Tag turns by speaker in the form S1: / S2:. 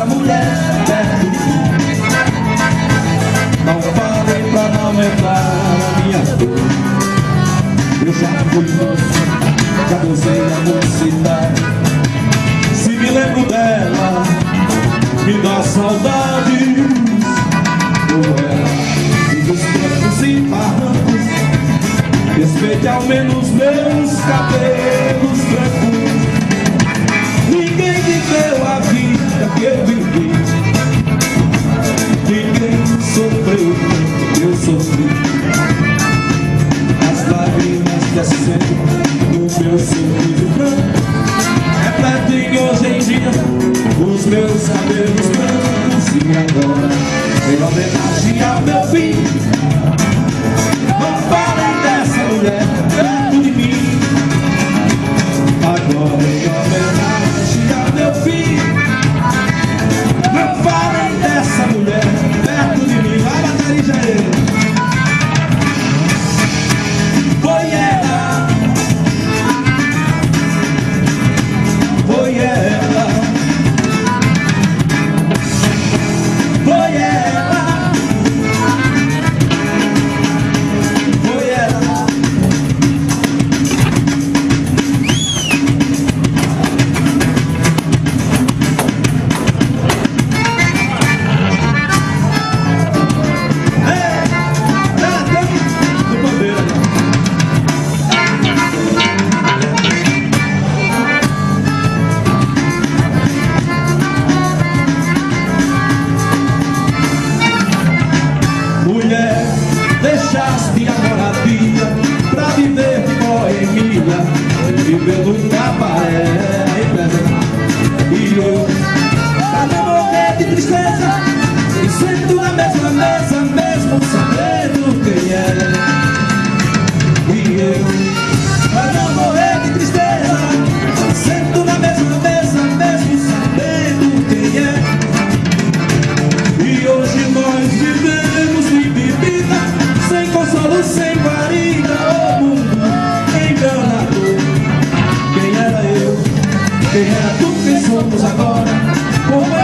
S1: dessa mulher perto de mim. Não falei pra não entrar na minha dor. Eu já fui moço, já gozei a mocidade. Se me lembro dela, me dá saudades. Como era, e dos campos e barrancos, respeite ao menos meus cabelos brancos. Ninguém viveu a vida que eu vivi, ninguém sofreu o que eu sofri. As lágrimas descendo no meu sorriso branco refletem hoje em dia os meus cabelos brancos. E agora, em homenagem ao meu filho, não falem dessa mulher perto de mim. Agora, em homenagem ao meu filho, não falem dessa mulher perto de mim. Vai, baterista aí. Foi ela, foi ela, foi ela, foi ela. Mulher, deixaste a moradia pra viver boemia, viver no cabaré. E eu, pra não morrer de tristeza, e sento na mesma mesa, mesmo sabendo quem é. E eu, pra não morrer de tristeza, sento na mesma mesa, mesmo sabendo quem é. E hoje nós vivemos sem bebida, sem consolo, sem guarida. O mundo enganador. Quem era eu? Quem era tu? Quem somos agora? Como